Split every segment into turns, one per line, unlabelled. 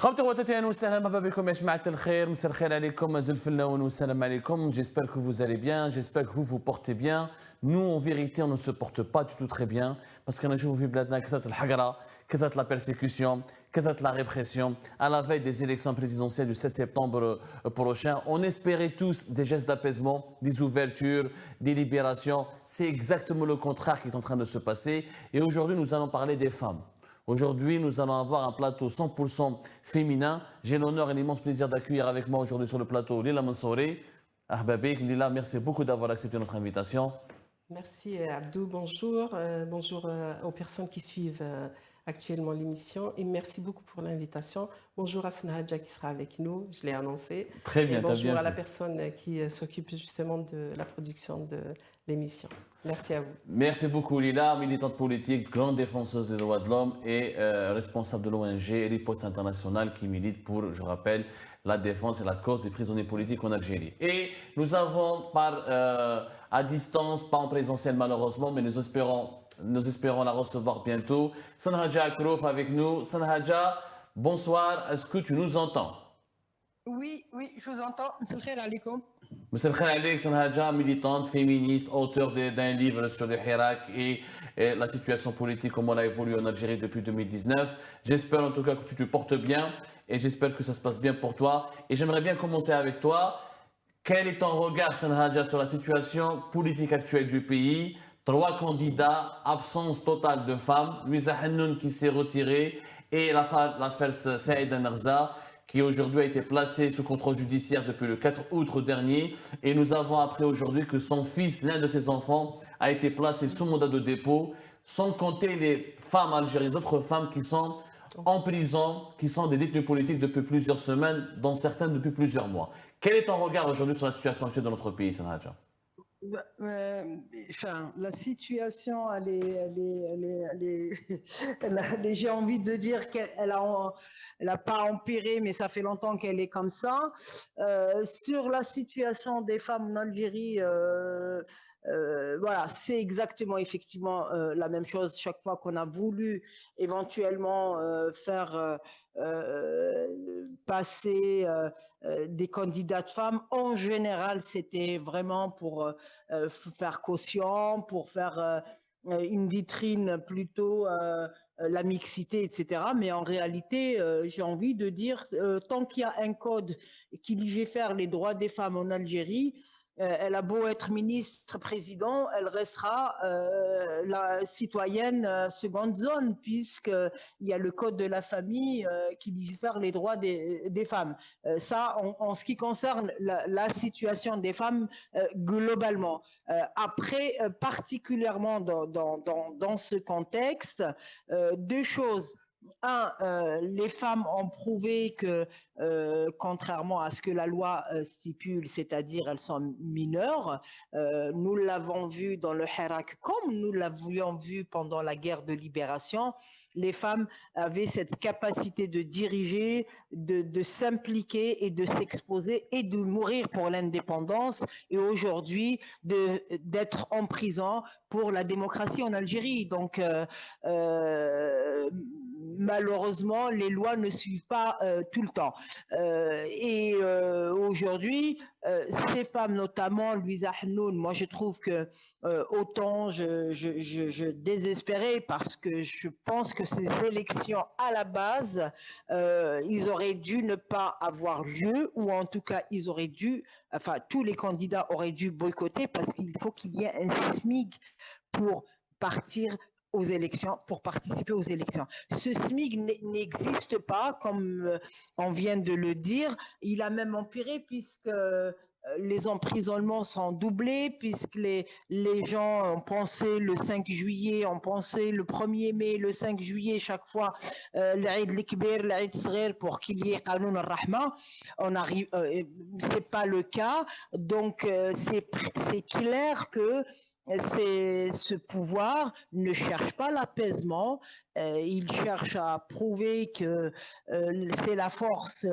خبطة وتتين وسهلا مرحبا بكم يا جماعة الخير مساء الخير عليكم زلفلنا والسلام عليكم. J'espère que vous allez bien, j'espère que vous vous portez bien. Nous en vérité on ne se porte pas du tout très bien parce qu'on a joué في بلادنا كثرة الحقرة كثرة la persécution كثرة la répression à la veille des élections présidentielles du 7 septembre prochain. On espérait tous des gestes d'apaisement, des ouvertures, des libérations. C'est exactement le contraire qui est en train de se passer et aujourd'hui nous allons parler des femmes. Aujourd'hui, nous allons avoir un plateau 100% féminin. J'ai l'honneur et l'immense plaisir d'accueillir avec moi aujourd'hui sur le plateau Lila Mansouri. Ahbabik, Lila, merci beaucoup d'avoir accepté notre invitation.
Merci Abdou, bonjour. Bonjour aux personnes qui suivent actuellement l'émission et merci beaucoup pour l'invitation. Bonjour à Sanhaja qui sera avec nous, je l'ai annoncé.
Très bien,
et bonjour
bien
à la personne qui s'occupe justement de la production de l'émission. Merci à vous.
Merci beaucoup Lila, militante politique, grande défenseuse des droits de l'homme et responsable de l'ONG Riposte Internationale qui milite pour, je rappelle, la défense et la cause des prisonniers politiques en Algérie. Et nous avons à distance, pas en présentiel malheureusement, mais nous espérons la recevoir bientôt. Sanhaja Akrouf avec nous. Sanhaja, bonsoir, est-ce que tu nous entends?
Oui, je vous entends. Salam alaikum.
Monsieur Khalek Sanhaja, militante, féministe, auteur d'un livre sur le Hirak et la situation politique, comment elle a évolué en Algérie depuis 2019. J'espère en tout cas que tu te portes bien et j'espère que ça se passe bien pour toi. Et j'aimerais bien commencer avec toi. Quel est ton regard, Sanhaja, sur la situation politique actuelle du pays? 3 candidats, absence totale de femmes, Louisa Hannoun qui s'est retirée et l'affaire Saïda Narza qui aujourd'hui a été placé sous contrôle judiciaire depuis le 4 août dernier. Et nous avons appris aujourd'hui que son fils, l'un de ses enfants, a été placé sous mandat de dépôt, sans compter les femmes algériennes, d'autres femmes qui sont en prison, qui sont des détenues politiques depuis plusieurs semaines, dont certaines depuis plusieurs mois. Quel est ton regard aujourd'hui sur la situation actuelle de notre pays, Sanhaja?
La situation, j'ai envie de dire qu'elle a pas empiré, mais ça fait longtemps qu'elle est comme ça. Sur la situation des femmes en Algérie, voilà, c'est exactement effectivement la même chose. Chaque fois qu'on a voulu éventuellement faire passer des candidates femmes, en général, c'était vraiment pour faire caution, pour faire une vitrine plutôt la mixité, etc. Mais en réalité, j'ai envie de dire, tant qu'il y a un code qui légifère les droits des femmes en Algérie, elle a beau être ministre, président, elle restera la citoyenne seconde zone, puisqu'il y a le code de la famille qui légifère les droits des femmes. Ça, en ce qui concerne la situation des femmes globalement. Après, particulièrement dans ce contexte, 2 choses. Les femmes ont prouvé que, contrairement à ce que la loi stipule, c'est-à-dire elles sont mineures, nous l'avons vu dans le Hirak comme nous l'avions vu pendant la guerre de libération, les femmes avaient cette capacité de diriger, de s'impliquer et de s'exposer et de mourir pour l'indépendance et aujourd'hui d'être en prison pour la démocratie en Algérie. Donc, malheureusement, les lois ne suivent pas tout le temps. Aujourd'hui, ces femmes, notamment Louisa Hannoun, moi je trouve que autant je désespérais parce que je pense que ces élections à la base, ils auraient dû ne pas avoir lieu ou en tout cas ils auraient dû, enfin tous les candidats auraient dû boycotter parce qu'il faut qu'il y ait un SMIC pour partir aux élections, pour participer aux élections. Ce SMIC n'existe pas, comme on vient de le dire. Il a même empiré puisque les emprisonnements sont doublés, puisque les gens ont pensé le 5 juillet, ont pensé le 1er mai, le 5 juillet, chaque fois, l'Aïd l'Ikbir, l'Aïd Sghir, pour qu'il y ait Qanoun al-Rahma. C'est pas le cas. Donc, c'est clair que ce pouvoir ne cherche pas l'apaisement, il cherche à prouver que c'est la force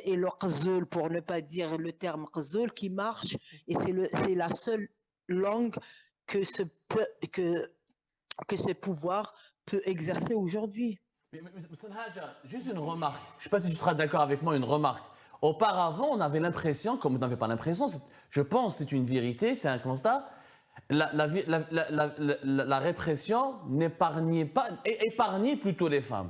et le qzoul, pour ne pas dire le terme qzoul, qui marche, et c'est la seule langue que ce pouvoir peut exercer aujourd'hui.
Mais Sanhaja, juste une remarque. Je ne sais pas si tu seras d'accord avec moi, une remarque. Auparavant, on avait l'impression, comme vous n'avez pas l'impression, je pense que c'est une vérité, c'est un constat, la répression épargnait plutôt les femmes.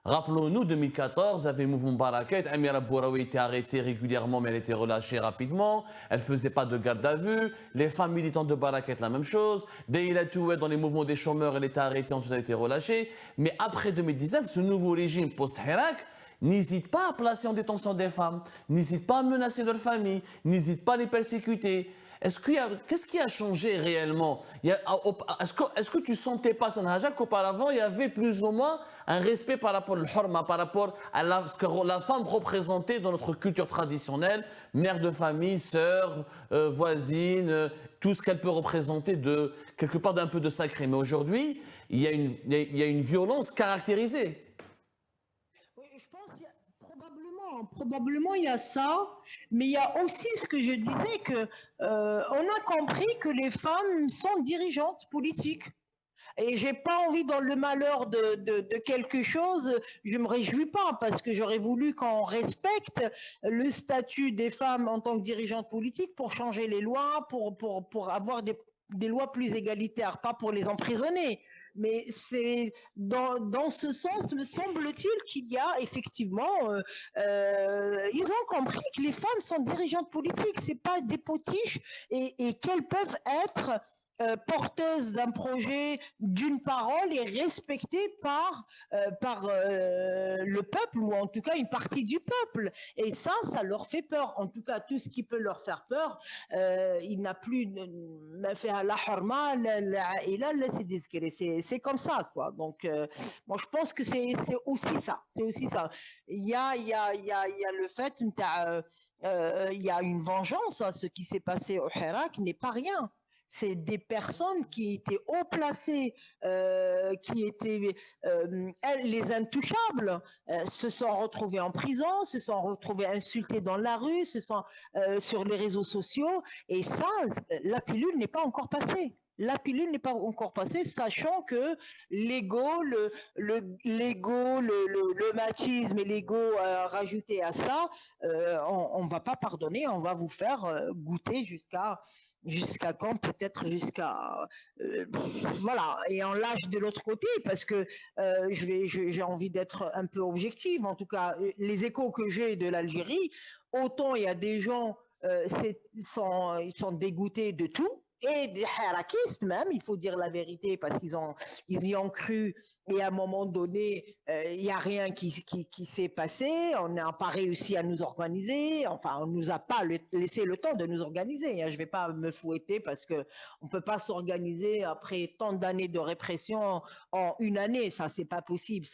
Rappelons-nous, 2014, il y avait le mouvement Barakat, Amira Bouraoui était arrêtée régulièrement, mais elle était relâchée rapidement, elle ne faisait pas de garde à vue, les femmes militantes de Barakat, la même chose, Deila Touet, dans les mouvements des chômeurs, elle était arrêtée, ensuite elle a été relâchée, mais après 2019, ce nouveau régime post-Hirak n'hésite pas à placer en détention des femmes, n'hésite pas à menacer leur famille, n'hésite pas à les persécuter. Qu'est-ce qui a changé réellement? Est-ce que tu sentais pas, Sanhaja, qu'auparavant, il y avait plus ou moins un respect par rapport au hurma, par rapport à ce que la femme représentait dans notre culture traditionnelle, mère de famille, sœur, voisine, tout ce qu'elle peut représenter de quelque part d'un peu de sacré. Mais aujourd'hui, il y a une violence caractérisée.
Probablement il y a ça, mais il y a aussi ce que je disais que on a compris que les femmes sont dirigeantes politiques. Et j'ai pas envie dans le malheur de quelque chose, je me réjouis pas parce que j'aurais voulu qu'on respecte le statut des femmes en tant que dirigeantes politiques pour changer les lois, pour avoir des lois plus égalitaires, pas pour les emprisonner. Mais c'est dans ce sens, me semble-t-il, qu'il y a effectivement, ils ont compris que les femmes sont dirigeantes politiques, c'est pas des potiches et qu'elles peuvent être porteuses d'un projet, d'une parole et respectées par le peuple ou en tout cas une partie du peuple. Et ça leur fait peur. En tout cas, tout ce qui peut leur faire peur, il n'a plus fait la harma, c'est comme ça, quoi. Donc, moi, je pense que c'est aussi ça. C'est aussi ça. Il y a le fait, il y a une vengeance. Hein, ce qui s'est passé au Hirak n'est pas rien. C'est des personnes qui étaient haut placées, qui étaient les intouchables, se sont retrouvées en prison, se sont retrouvées insultées dans la rue, se sont sur les réseaux sociaux. Et ça, la pilule n'est pas encore passée. La pilule n'est pas encore passée, sachant que l'ego, le machisme et l'ego rajouté à ça, on ne va pas pardonner, on va vous faire goûter jusqu'à quand, peut-être jusqu'à voilà, et on lâche de l'autre côté parce que j'ai envie d'être un peu objective. En tout cas, les échos que j'ai de l'Algérie, autant il y a des gens ils sont dégoûtés de tout. Et des harakistes même, il faut dire la vérité, parce qu'ils y ont cru et à un moment donné, il n'y a rien qui s'est passé, on n'a pas réussi à nous organiser, enfin on ne nous a pas laissé le temps de nous organiser, je ne vais pas me fouetter parce qu'on ne peut pas s'organiser après tant d'années de répression en une année, ça c'est pas possible,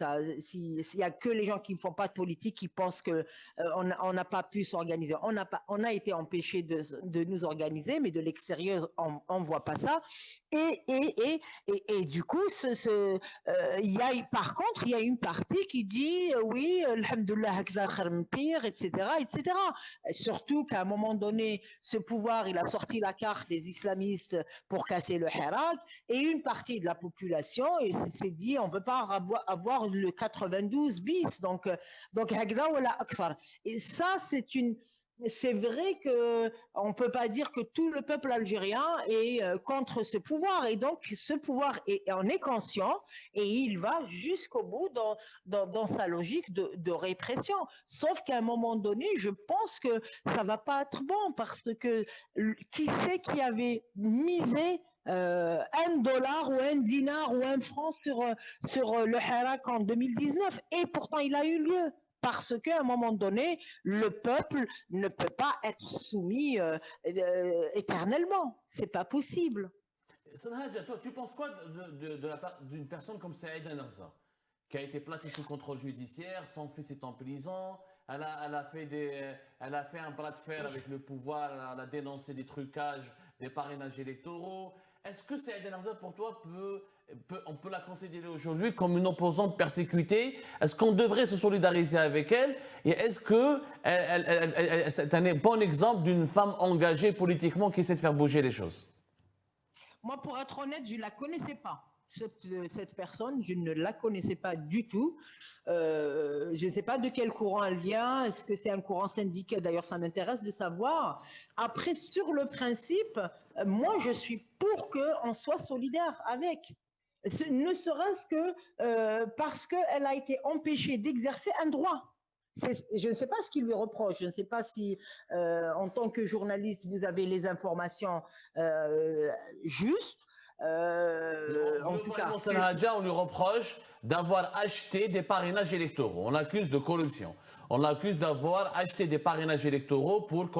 s'il n'y a que les gens qui ne font pas de politique qui pensent qu'on n'a pas pu s'organiser, on a été empêchés de nous organiser, mais de l'extérieur on ne voit pas ça. Et du coup, par contre, il y a une partie qui dit oui, alhamdoulilah, pire, etc., etc. Surtout qu'à un moment donné, ce pouvoir, il a sorti la carte des islamistes pour casser le Hirak, et une partie de la population s'est dit on ne peut pas avoir le 92 bis, donc et ça, c'est vrai qu'on ne peut pas dire que tout le peuple algérien est contre ce pouvoir. Et donc, ce pouvoir en est conscient et il va jusqu'au bout dans sa logique de répression. Sauf qu'à un moment donné, je pense que ça ne va pas être bon parce que qui c'est qui avait misé $1 ou $1 dinar ou $1 sur le Hirak en 2019 et pourtant il a eu lieu. Parce qu'à un moment donné, le peuple ne peut pas être soumis éternellement. C'est pas possible.
Sanhaja, toi, tu penses quoi d'une personne comme Saïd Enerza, qui a été placée sous contrôle judiciaire, son fils est en prison, elle a fait un bras de fer avec le pouvoir, elle a dénoncé des trucages, des parrainages électoraux. Est-ce que Saïd Enerza, pour toi, on peut la considérer aujourd'hui comme une opposante persécutée? Est-ce qu'on devrait se solidariser avec elle? Et est-ce que c'est un bon exemple d'une femme engagée politiquement qui essaie de faire bouger les choses?
Moi, pour être honnête, je ne la connaissais pas. cette personne, je ne la connaissais pas du tout. Je ne sais pas de quel courant elle vient. Est-ce que c'est un courant syndical? D'ailleurs, ça m'intéresse de savoir. Après, sur le principe, moi, je suis pour qu'on soit solidaire avec. Ne serait-ce que parce qu'elle a été empêchée d'exercer un droit. Je ne sais pas ce qu'il lui reproche. Je ne sais pas si, en tant que journaliste, vous avez les informations justes. En tout cas,
On lui reproche d'avoir acheté des parrainages électoraux. On l'accuse de corruption. On l'accuse d'avoir acheté des parrainages électoraux pour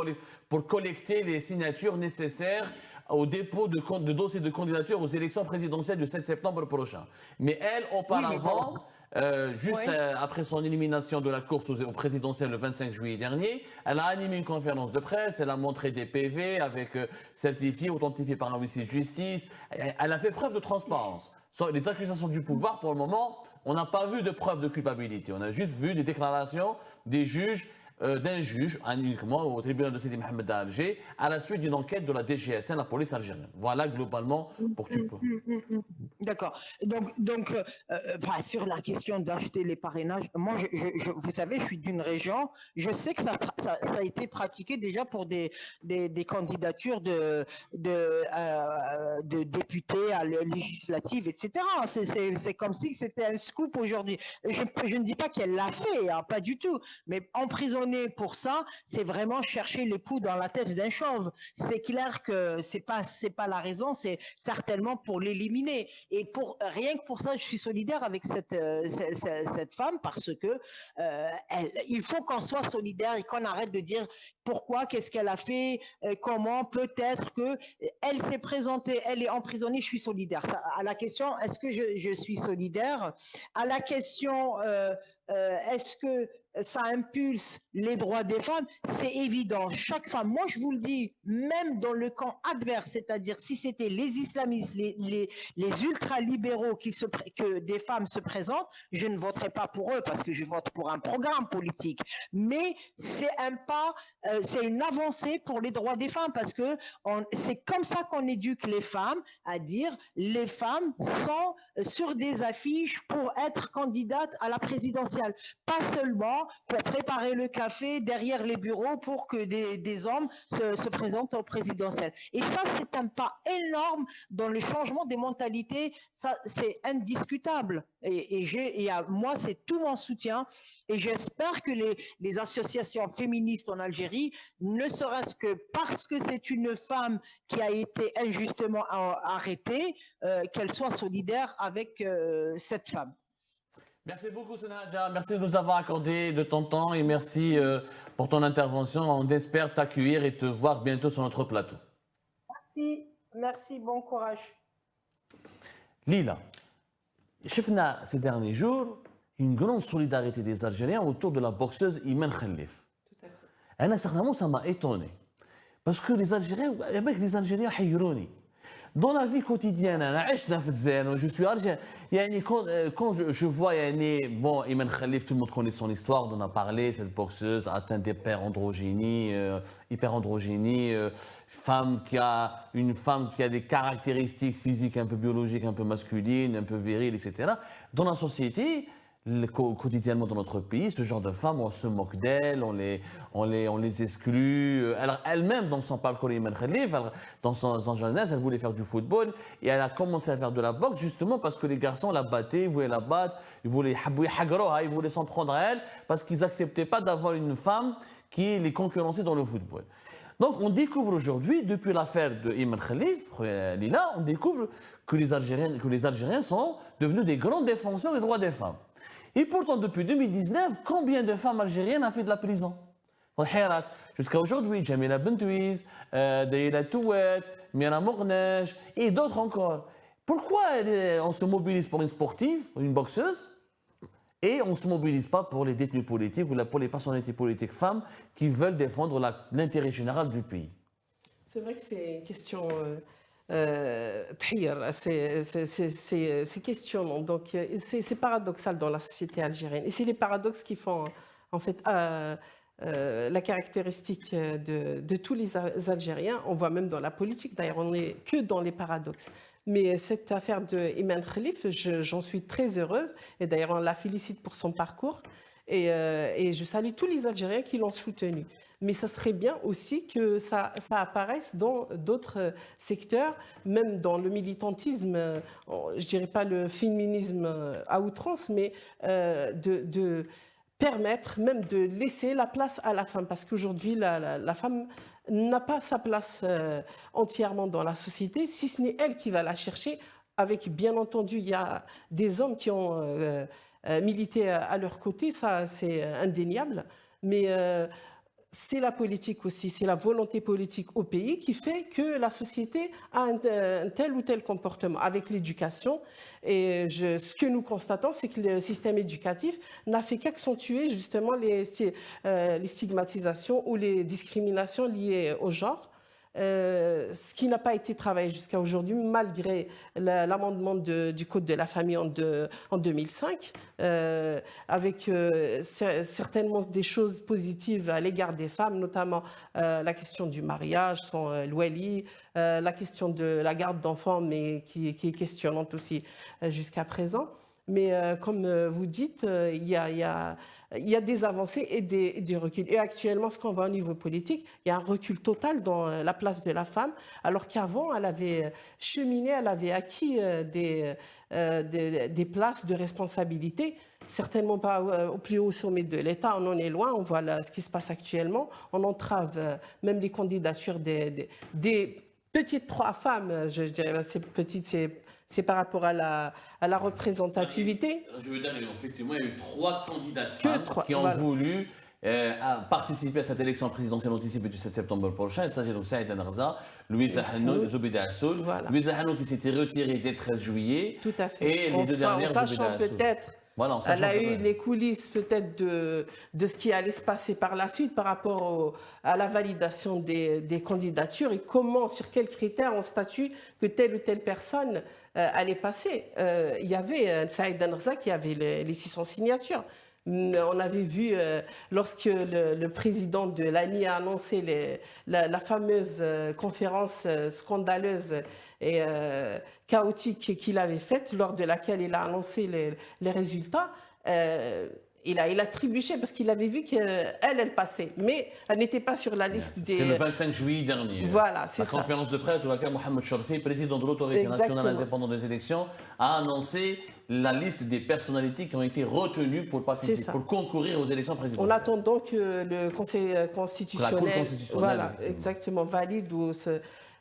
collecter les signatures nécessaires au dépôt de dossiers de candidature aux élections présidentielles du 7 septembre prochain. Mais elle, auparavant, après son élimination de la course aux présidentielles le 25 juillet dernier, elle a animé une conférence de presse, elle a montré des PV avec certifiés, authentifiés par un huissier de justice. Elle a fait preuve de transparence. Sur les accusations du pouvoir, pour le moment, on n'a pas vu de preuve de culpabilité. On a juste vu des déclarations des juges, d'un juge, uniquement au tribunal de Sidi Mohamed à Alger, à la suite d'une enquête de la DGSN, la police algérienne. Voilà globalement pour que tu peux.
D'accord. Donc sur la question d'acheter les parrainages, moi, vous savez, je suis d'une région, je sais que ça a été pratiqué déjà pour des candidatures de députés à la législative, etc. C'est comme si c'était un scoop aujourd'hui. Je ne dis pas qu'elle l'a fait, hein, pas du tout, mais emprisonner pour ça, c'est vraiment chercher les poux dans la tête d'un chauve. C'est clair que c'est pas la raison, c'est certainement pour l'éliminer. Et rien que pour ça, je suis solidaire avec cette femme parce que il faut qu'on soit solidaire et qu'on arrête de dire pourquoi, qu'est-ce qu'elle a fait, comment, peut-être que elle s'est présentée, elle est emprisonnée, je suis solidaire. À la question, est-ce que je suis solidaire? À la question, est-ce que ça impulse les droits des femmes? C'est évident. Chaque femme, moi je vous le dis, même dans le camp adverse, c'est-à-dire si c'était les islamistes, les ultralibéraux que des femmes se présentent, je ne voterai pas pour eux parce que je vote pour un programme politique. Mais c'est un pas, c'est une avancée pour les droits des femmes parce que c'est comme ça qu'on éduque les femmes à dire les femmes sont sur des affiches pour être candidates à la présidentielle. Pas seulement pour préparer le café derrière les bureaux pour que des hommes se présentent au présidentiel. Et ça, c'est un pas énorme dans le changement des mentalités. Ça, c'est indiscutable. Et moi, c'est tout mon soutien. Et j'espère que les associations féministes en Algérie, ne serait-ce que parce que c'est une femme qui a été injustement arrêtée, qu'elle soit solidaire avec cette femme.
Merci beaucoup, Senadja. Merci de nous avoir accordé de ton temps et merci pour ton intervention. On espère t'accueillir et te voir bientôt sur notre plateau.
Merci, bon courage.
Lila, شفنا ces derniers jours une grande solidarité des Algériens autour de la boxeuse Imen Khalif.
Tout à fait.
Sincèrement, ça m'a étonné. Parce que les Algériens حيروني. Dans la vie quotidienne, je suis algérien. Quand je vois, bon, Imen Khalif, tout le monde connaît son histoire, on en a parlé, cette boxeuse atteinte d'hyperandrogénie, une femme qui a des caractéristiques physiques un peu biologiques, un peu masculines, un peu viriles, etc. Dans la société, quotidiennement dans notre pays, ce genre de femmes, on se moque d'elles, on les exclut. Elle-même, dans son parcours, Imen Khalif, dans son jeunesse, elle voulait faire du football et elle a commencé à faire de la boxe justement parce que les garçons la battaient, ils voulaient la battre, ils voulaient s'en prendre à elle parce qu'ils n'acceptaient pas d'avoir une femme qui les concurrençait dans le football. Donc on découvre aujourd'hui, depuis l'affaire de Imen Khalif, Lila, on découvre que les Algériens sont devenus des grands défenseurs des droits des femmes. Et pourtant, depuis 2019, combien de femmes algériennes ont fait de la prison? Jusqu'à aujourd'hui, Jamila Bentouiz, Daïla Touet, Mira Mournej et d'autres encore. Pourquoi on se mobilise pour une sportive, une boxeuse, et on ne se mobilise pas pour les détenus politiques ou pour les personnalités politiques femmes qui veulent défendre l'intérêt général du pays?
C'est vrai que c'est une question c'est questionnant. Donc, c'est paradoxal dans la société algérienne. Et c'est les paradoxes qui font, en fait, la caractéristique de tous les Algériens. On voit même dans la politique, d'ailleurs, on n'est que dans les paradoxes. Mais cette affaire de Iman Khalif, j'en suis très heureuse. Et d'ailleurs, on la félicite pour son parcours. Et je salue tous les Algériens qui l'ont soutenu. Mais ça serait bien aussi que ça apparaisse dans d'autres secteurs, même dans le militantisme, je ne dirais pas le féminisme à outrance, mais de permettre même de laisser la place à la femme. Parce qu'aujourd'hui, la femme n'a pas sa place entièrement dans la société, si ce n'est elle qui va la chercher. Avec, bien entendu, il y a des hommes qui ont milité à leur côté, ça c'est indéniable. Mais c'est la politique aussi, c'est la volonté politique au pays qui fait que la société a un tel ou tel comportement avec l'éducation. Et ce que nous constatons, c'est que le système éducatif n'a fait qu'accentuer justement les stigmatisations ou les discriminations liées au genre. Ce qui n'a pas été travaillé jusqu'à aujourd'hui, malgré l'amendement du Code de la famille en 2005, avec certainement des choses positives à l'égard des femmes, notamment la question du mariage, son l'ouali, la question de la garde d'enfants, mais qui est questionnante aussi jusqu'à présent. Mais comme vous dites, il y a des avancées et des reculs. Et actuellement, ce qu'on voit au niveau politique, il y a un recul total dans la place de la femme, alors qu'avant, elle avait cheminé, elle avait acquis des places de responsabilité, certainement pas au plus haut sommet de l'État, on en est loin, on voit ce qui se passe actuellement, on entrave même les candidatures des petites 3 femmes, je dirais, ces petites, c'est par rapport à la représentativité.
Je veux dire, effectivement, il y a eu 3 candidates femmes qui ont voulu participer à cette élection présidentielle anticipée du 7 septembre prochain. Il s'agit donc de Saïda Narza, Louisa Hannou, Zoubida Assoul.
Voilà.
Louisa Hannou qui s'était retirée dès le 13 juillet.
Tout à fait.
Et les deux dernières, Zoubida
sachant
Assoul.
peut-être,
voilà,
elle a eu les coulisses peut-être de ce qui allait se passer par la suite par rapport à la validation des candidatures et comment, sur quels critères on statue que telle ou telle personne allait passer. Il y avait Saïda Narza qui avait les 600 signatures. On avait vu lorsque le président de l'ANI a annoncé la fameuse conférence scandaleuse et chaotique qu'il avait faite, lors de laquelle il a annoncé les résultats. Il a trébuché parce qu'il avait vu qu'elle passait, mais elle n'était pas sur la liste des...
C'est le 25 juillet dernier.
Voilà, c'est ça.
La conférence de presse où laquelle Mohamed Chorfi, président de l'autorité nationale indépendante des élections, a annoncé la liste des personnalités qui ont été retenues pour participer, pour concourir aux élections présidentielles.
En attendant que le Conseil constitutionnel,
la Cour constitutionnelle,
voilà, exactement, valide ou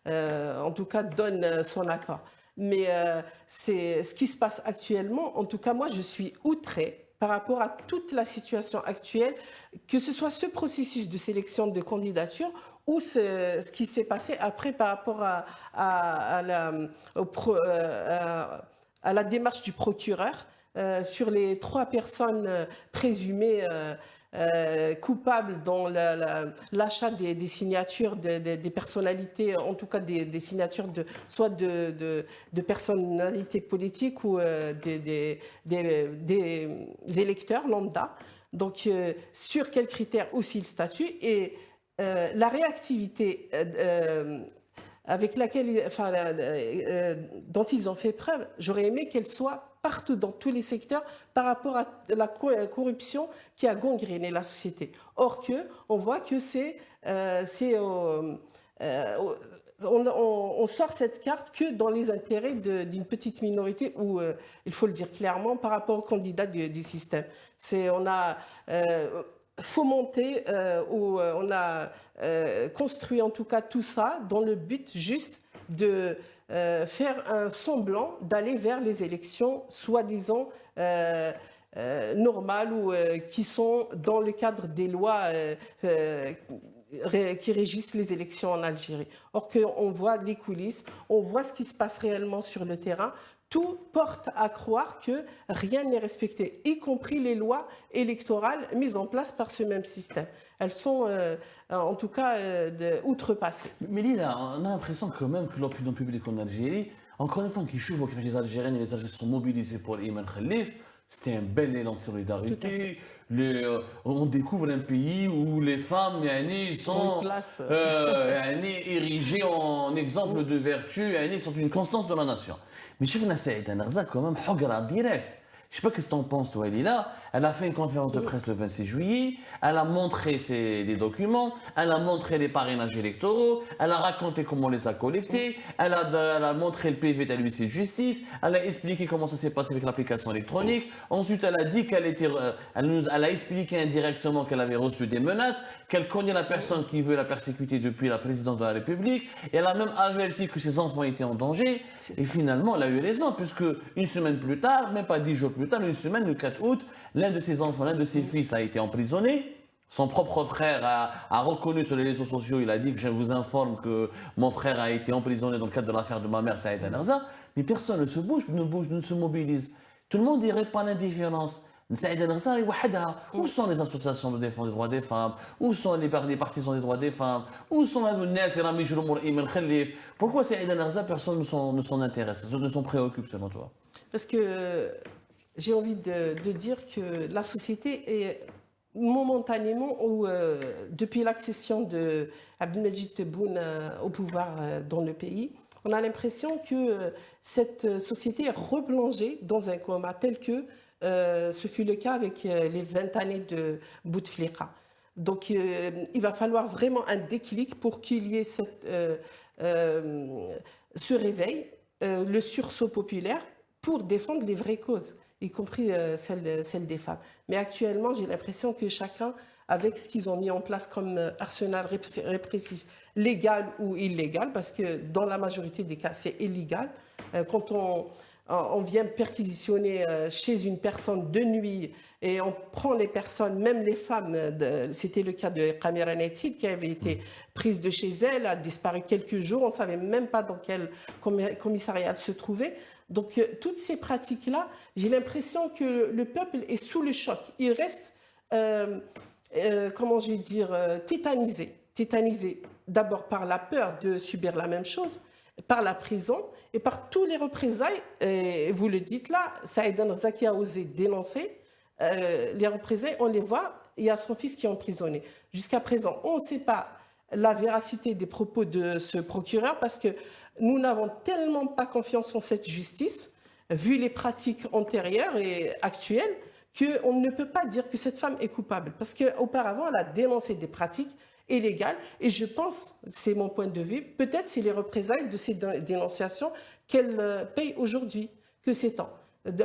en tout cas donne son accord. Mais c'est ce qui se passe actuellement. En tout cas, moi, je suis outrée par rapport à toute la situation actuelle, que ce soit ce processus de sélection de candidature ou ce qui s'est passé après par rapport à la démarche du procureur sur les 3 personnes présumées coupables dans l'achat des signatures des personnalités, en tout cas des signatures soit de personnalités politiques ou des électeurs lambda. Donc, sur quels critères aussi le statut et la réactivité avec laquelle, dont ils ont fait preuve, j'aurais aimé qu'elle soit partout dans tous les secteurs par rapport à la corruption qui a gangréné la société. Or on voit que on sort cette carte que dans les intérêts d'une petite minorité où, il faut le dire clairement, par rapport aux candidats du système. On a fomenté ou on a construit en tout cas tout ça dans le but juste de faire un semblant d'aller vers les élections soi-disant normales ou qui sont dans le cadre des lois qui régissent les élections en Algérie. Or qu'on voit les coulisses, on voit ce qui se passe réellement sur le terrain. Tout porte à croire que rien n'est respecté, y compris les lois électorales mises en place par ce même système. Elles sont en tout cas outrepassées.
Mais Lila, on a l'impression quand même que l'opinion publique en Algérie, encore une fois, qui chouvent que les Algériennes et les Algériens sont mobilisés pour Iman Khalif, c'était un bel élan de solidarité. on découvre un pays où les femmes sont érigées en exemple de vertu, sont une constance de la nation. Mais je trouve Saïda Narza quand même حقرة direct. Je ne sais pas ce que tu en penses, toi, Elila. Elle a fait une conférence de presse le 26 juillet. Elle a montré des documents. Elle a montré les parrainages électoraux. Elle a raconté comment on les a collectés. Elle a montré le PV de l'huissier de justice. Elle a expliqué comment ça s'est passé avec l'application électronique. Ensuite, elle a dit elle a expliqué indirectement qu'elle avait reçu des menaces, qu'elle connaît la personne qui veut la persécuter depuis la présidence de la République. Et elle a même averti que ses enfants étaient en danger. Et finalement, elle a eu raison, puisque une semaine plus tard, même pas 10 jours plus tard, une semaine, le 4 août, l'un de ses enfants, l'un de ses fils a été emprisonné. Son propre frère a reconnu sur les réseaux sociaux, il a dit que je vous informe que mon frère a été emprisonné dans le cadre de l'affaire de ma mère, Saïda Narza. Mais personne ne se bouge, ne se mobilise. Tout le monde dirait pas l'indifférence. Saïda Narza est wahada. Où sont les associations de défense des droits des femmes? Où sont les partisans des droits des femmes? Où sont les Pourquoi Saïda Narza, personne ne s'en intéresse, ne s'en préoccupe selon toi?
Parce que j'ai envie de dire que la société est momentanément, depuis l'accession de Abdelmadjid Tebboune au pouvoir dans le pays, on a l'impression que cette société est replongée dans un coma tel que ce fut le cas avec les 20 années de Bouteflika. Donc il va falloir vraiment un déclic pour qu'il y ait ce réveil, le sursaut populaire pour défendre les vraies causes, y compris celle des femmes. Mais actuellement, j'ai l'impression que chacun, avec ce qu'ils ont mis en place comme arsenal répressif, légal ou illégal, parce que dans la majorité des cas, c'est illégal. Quand on vient perquisitionner chez une personne de nuit et on prend les personnes, même les femmes, c'était le cas de Kamira Netsid qui avait été prise de chez elle, a disparu quelques jours, on ne savait même pas dans quel commissariat elle se trouvait. Donc, toutes ces pratiques-là, j'ai l'impression que le peuple est sous le choc. Il reste, comment je vais dire, tétanisé. Tétanisé d'abord par la peur de subir la même chose, par la prison et par tous les représailles. Et vous le dites là, Saïda Narza qui a osé dénoncer les représailles, on les voit, il y a son fils qui est emprisonné. Jusqu'à présent, on ne sait pas la véracité des propos de ce procureur parce que nous n'avons tellement pas confiance en cette justice, vu les pratiques antérieures et actuelles, qu'on ne peut pas dire que cette femme est coupable. Parce qu'auparavant, elle a dénoncé des pratiques illégales. Et je pense, c'est mon point de vue, peut-être c'est les représailles de ces dénonciations qu'elle paye aujourd'hui, que c'est temps.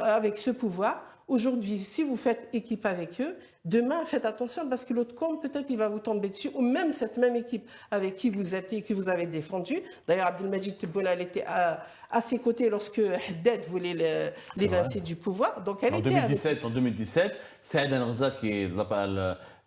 Avec ce pouvoir, aujourd'hui, si vous faites équipe avec eux, demain, faites attention parce que l'autre camp, peut-être, il va vous tomber dessus, ou même cette même équipe avec qui vous êtes et que vous avez défendu. D'ailleurs, Abdelmadjid Tebboune, elle était à ses côtés lorsque Haddad voulait l'évincer du pouvoir. Donc, elle était
en 2017, Saïda Narza, qui est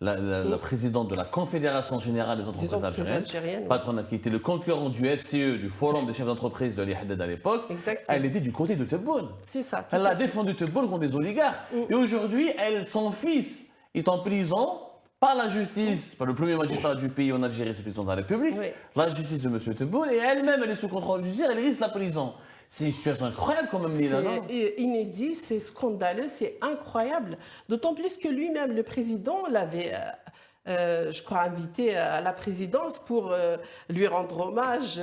la présidente de la Confédération Générale des Entreprises Algériennes, patronne qui était le concurrent du FCE, du Forum des chefs d'entreprise de l'Haddad à l'époque, elle était du côté de Tebboune.
C'est ça.
Elle a défendu Tebboune contre des oligarques. Et aujourd'hui, son fils est en prison par la justice, par le premier magistrat du pays en Algérie, c'est le président de la République, la justice de M. Tebboune, et elle-même, elle est sous contrôle judiciaire, elle risque la prison. C'est une situation incroyable quand même, Lila.
C'est inédit, c'est scandaleux, c'est incroyable. D'autant plus que lui-même, le président, l'avait, je crois, invité à la présidence pour lui rendre hommage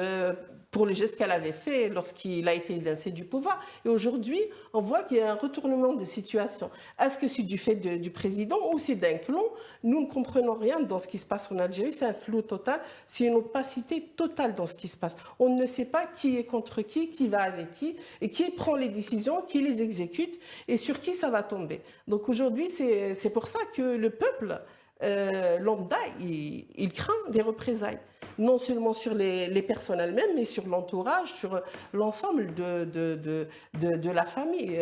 pour le geste qu'elle avait fait lorsqu'il a été évincé du pouvoir. Et aujourd'hui, on voit qu'il y a un retournement de situation. Est-ce que c'est du fait du président ou c'est d'un clan? Nous ne comprenons rien dans ce qui se passe en Algérie. C'est un flou total, c'est une opacité totale dans ce qui se passe. On ne sait pas qui est contre qui va avec qui, et qui prend les décisions, qui les exécute, et sur qui ça va tomber. Donc aujourd'hui, c'est pour ça que le peuple lambda, il craint des représailles. Non seulement sur les personnes elles-mêmes, mais sur l'entourage, sur l'ensemble de la famille.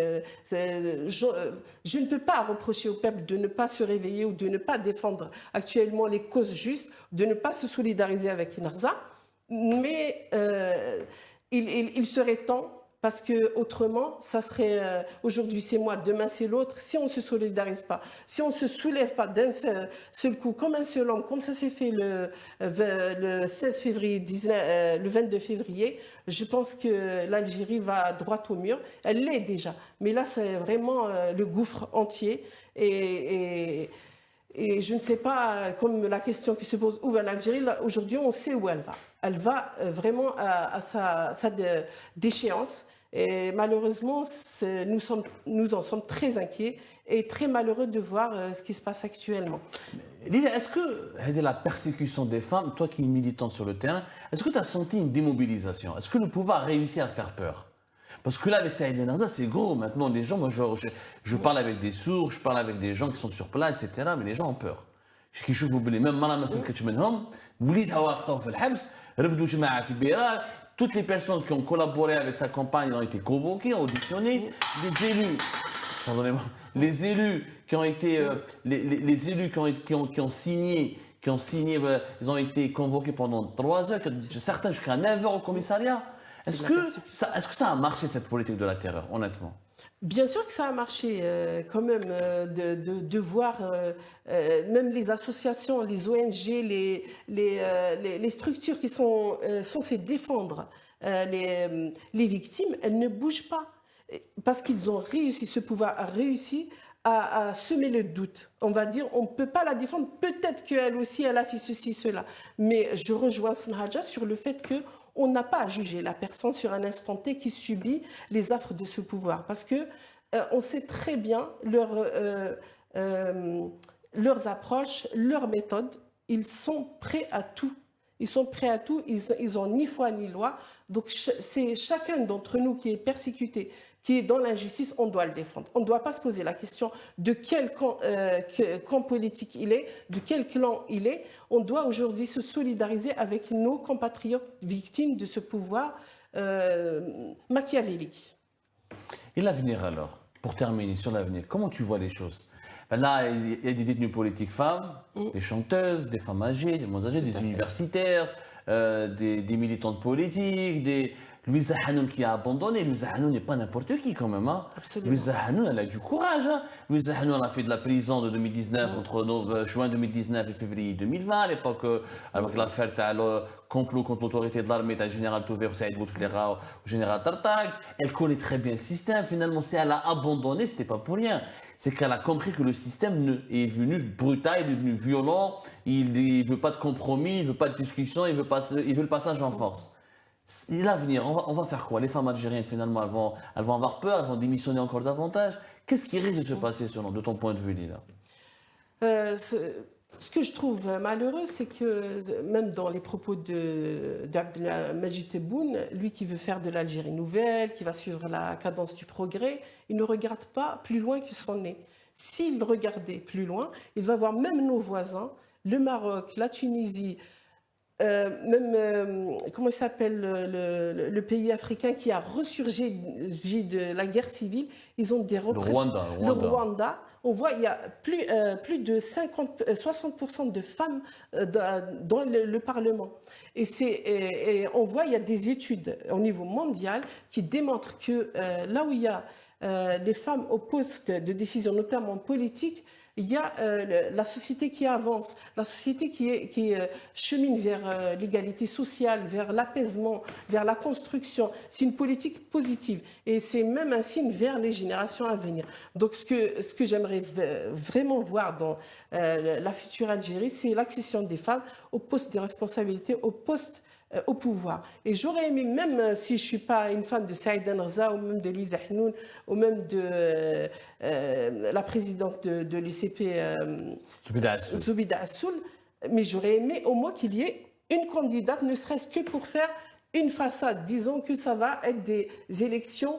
Je ne peux pas reprocher au peuple de ne pas se réveiller ou de ne pas défendre actuellement les causes justes, de ne pas se solidariser avec Narza, mais il serait temps, Parce que autrement, ça serait aujourd'hui c'est moi, demain c'est l'autre. Si on ne se solidarise pas, si on ne se soulève pas d'un seul coup, comme un seul homme, comme ça s'est fait le 16 février, le 22 février, je pense que l'Algérie va droit au mur. Elle l'est déjà. Mais là, c'est vraiment le gouffre entier. Et je ne sais pas, comme la question qui se pose, où va l'Algérie? Aujourd'hui, on sait où elle va. Elle va vraiment à sa déchéance. Et malheureusement, nous en sommes très inquiets et très malheureux de voir ce qui se passe actuellement.
Lila, est-ce que la persécution des femmes, toi qui es militante sur le terrain, est-ce que tu as senti une démobilisation? Est-ce que le pouvoir a réussi à faire peur? Parce que là, avec Saïd Enarza, c'est gros. Maintenant, les gens, moi, je parle avec des sourds, je parle avec des gens qui sont sur place, etc. Mais les gens ont peur. كي يشوفوا بلي même ما مثلا كنت منهم وليدها واخطاو في الحبس رفدوا جماعه كبيره. Toutes les personnes qui ont collaboré avec sa campagne ont été convoquées, auditionnées. Les élus, pardonnez-moi, les élus qui ont été, les élus qui ont signé, ils ont été convoqués pendant 3 heures, certains jusqu'à 9 heures au commissariat. Est-ce que ça a marché cette politique de la terreur, honnêtement?
Bien sûr que ça a marché, quand même, de voir même les associations, les ONG, les structures qui sont censées défendre les victimes, elles ne bougent pas. Parce qu'ils ont réussi, ce pouvoir a réussi à semer le doute. On va dire, on ne peut pas la défendre, peut-être qu'elle aussi, elle a fait ceci, cela. Mais je rejoins Snhadja sur le fait que on n'a pas à juger la personne sur un instant T qui subit les affres de ce pouvoir. Parce que on sait très bien leurs approches, leurs méthodes. Ils sont prêts à tout. Ils sont prêts à tout. Ils n'ont ni foi ni loi. Donc c'est chacun d'entre nous qui est persécuté, qui est dans l'injustice, on doit le défendre. On ne doit pas se poser la question de quel camp politique il est, de quel clan il est. On doit aujourd'hui se solidariser avec nos compatriotes victimes de ce pouvoir machiavélique.
Et l'avenir alors? Pour terminer sur l'avenir, comment tu vois les choses? Ben là, il y a des détenues politiques femmes, des chanteuses, des femmes âgées, des moins âgées, des universitaires, des militantes politiques, Louisa Hanoun qui a abandonné. Louisa Hanoun n'est pas n'importe qui quand même. Hein. Louisa Hanoun, elle a du courage. Hein. Louisa Hanoun a fait de la prison de 2019, entre juin 2019 et février 2020, à l'époque, avec l'affaire le complot contre l'autorité de l'armée, le général Touver, Saïd Bouteflika, au général Tartag. Elle connaît très bien le système. Finalement, si elle a abandonné, ce n'était pas pour rien. C'est qu'elle a compris que le système est devenu brutal, il est devenu violent, il ne veut pas de compromis, il ne veut pas de discussion, il veut le passage en force. L'avenir, on va faire quoi? Les femmes algériennes, finalement, elles vont avoir peur, elles vont démissionner encore davantage. Qu'est-ce qui risque de se passer, de ton point de vue, Lila?
Ce que je trouve malheureux, c'est que même dans les propos d'Abdelmajid Tebboune, lui qui veut faire de l'Algérie nouvelle, qui va suivre la cadence du progrès, il ne regarde pas plus loin que son nez. S'il regardait plus loin, il va voir même nos voisins, le Maroc, la Tunisie, comment il s'appelle le pays africain qui a ressurgi de la guerre civile, ils ont des représentants. Le Rwanda. On voit il y a plus de 60% de femmes dans le Parlement. Et on voit il y a des études au niveau mondial qui démontrent que là où il y a les femmes au poste de décision, notamment politique, il y a la société qui avance, la société qui chemine vers l'égalité sociale, vers l'apaisement, vers la construction. C'est une politique positive et c'est même un signe vers les générations à venir. Donc ce que j'aimerais vraiment voir dans la future Algérie, c'est l'accession des femmes au poste de responsabilité, au pouvoir. Et j'aurais aimé, même si je ne suis pas une fan de Saïd Enarza ou même de Louisa Hanoun ou même de la présidente de l'UCP, Zoubida Assoul, mais j'aurais aimé au moins qu'il y ait une candidate, ne serait-ce que pour faire une façade. Disons que ça va être des élections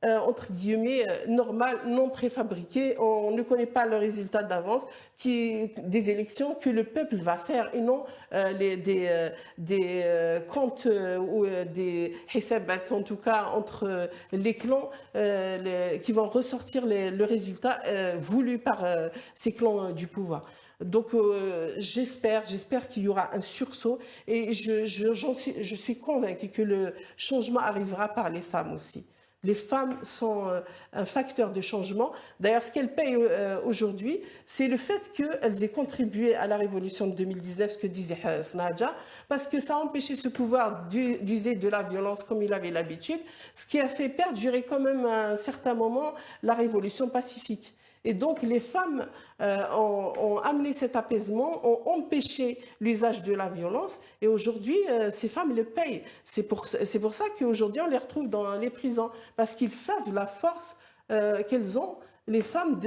entre guillemets, normales, non préfabriquées. On ne connaît pas le résultat d'avance, des élections que le peuple va faire et non des comptes ou des hisabat, en tout cas, entre les clans qui vont ressortir le résultat voulu par ces clans du pouvoir. Donc j'espère qu'il y aura un sursaut et je suis convaincue que le changement arrivera par les femmes aussi. Les femmes sont un facteur de changement. D'ailleurs, ce qu'elles payent aujourd'hui, c'est le fait qu'elles aient contribué à la révolution de 2019, ce que disait Snaja, parce que ça a empêché ce pouvoir d'user de la violence comme il avait l'habitude, ce qui a fait perdurer quand même à un certain moment la révolution pacifique. Et donc, les femmes ont amené cet apaisement, ont empêché l'usage de la violence. Et aujourd'hui, ces femmes le payent. C'est pour ça qu'aujourd'hui, on les retrouve dans les prisons. Parce qu'ils savent la force qu'elles ont, les femmes,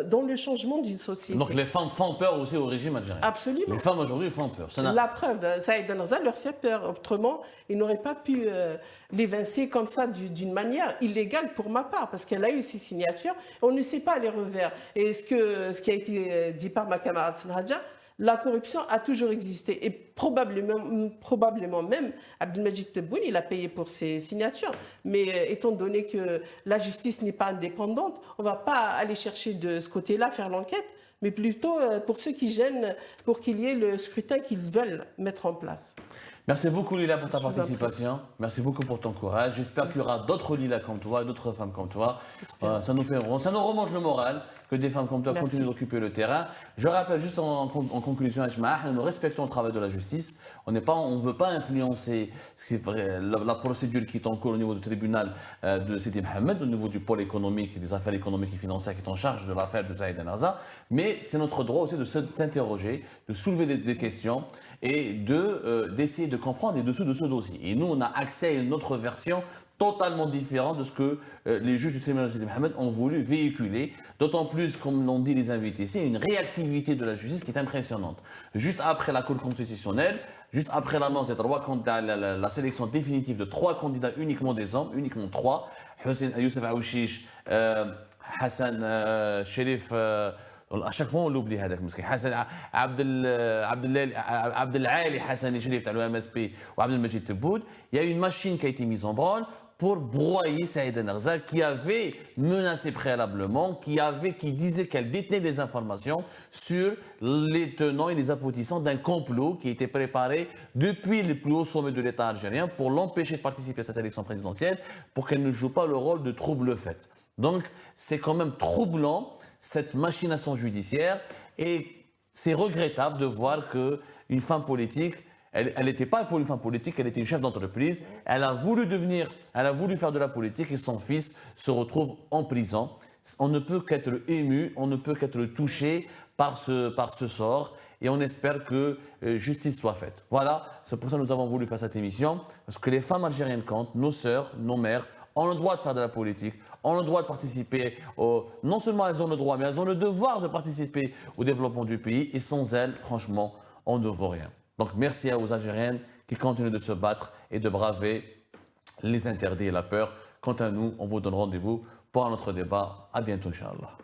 dans le changement d'une société.
Donc, les femmes font peur aussi au régime algérien.
Absolument.
Les femmes aujourd'hui font peur.
La preuve, Saïd Ben-Razal leur fait peur. Autrement, ils n'auraient pas pu l'évincer comme ça d'une manière illégale pour ma part, parce qu'elle a eu ses signatures. On ne sait pas les revers. Et ce qui a été dit par ma camarade Snaja, la corruption a toujours existé. Et probablement même, Abdelmajid Tebboune, il a payé pour ses signatures. Mais étant donné que la justice n'est pas indépendante, on ne va pas aller chercher de ce côté-là, faire l'enquête, mais plutôt pour ceux qui gênent, pour qu'il y ait le scrutin qu'ils veulent mettre en place.
Merci beaucoup Lila pour ta participation. Merci beaucoup pour ton courage. J'espère qu'il y aura d'autres Lila comme toi, d'autres femmes comme toi. Ça nous remonte le moral que des femmes comme toi continuent d'occuper le terrain. Je rappelle juste en conclusion, nous respectons le travail de la justice. On ne veut pas influencer la procédure qui est en cours au niveau du tribunal de Sidi Mohamed, au niveau du pôle économique, des affaires économiques et financières qui est en charge de l'affaire de Saïd Ben-Razal. Mais c'est notre droit aussi de s'interroger, de soulever des questions et d'essayer de comprendre les dessous de ce dossier. Et nous, on a accès à une autre version totalement différente de ce que les juges du tribunal de Sidi Mohamed ont voulu véhiculer. D'autant plus, comme l'ont dit les invités, c'est une réactivité de la justice qui est impressionnante. Juste après la Cour constitutionnelle, juste après l'annonce des 3 candidats, la sélection définitive de 3 candidats uniquement des hommes, uniquement 3, Youssef Aouchiche, Hassan Chérif, à chaque fois on l'oublie هذاك مسكين حسن عبد العالي حسن شريف تاع l'OMSP ou Abdelmajid Tebboune. Il y a une machine qui a été mise en branle pour broyer Saïd Ben-Razal qui avait menacé préalablement, qui disait qu'elle détenait des informations sur les tenants et les aboutissants d'un complot qui a été préparé depuis les plus hauts sommets de l'État algérien pour l'empêcher de participer à cette élection présidentielle, pour qu'elle ne joue pas le rôle de trouble-fête. Donc c'est quand même troublant cette machination judiciaire, et c'est regrettable de voir qu'une femme politique, elle n'était pas pour une femme politique, elle était une chef d'entreprise, elle a voulu faire de la politique et son fils se retrouve en prison. On ne peut qu'être ému, on ne peut qu'être touché par ce sort, et on espère que justice soit faite. Voilà, c'est pour ça que nous avons voulu faire cette émission, parce que les femmes algériennes comptent, nos sœurs, nos mères, ont le droit de faire de la politique, ont le droit de participer, non seulement elles ont le droit, mais elles ont le devoir de participer au développement du pays, et sans elles, franchement, on ne vaut rien. Donc merci aux Algériennes qui continuent de se battre et de braver les interdits et la peur. Quant à nous, on vous donne rendez-vous pour un autre débat. À bientôt, Inch'Allah.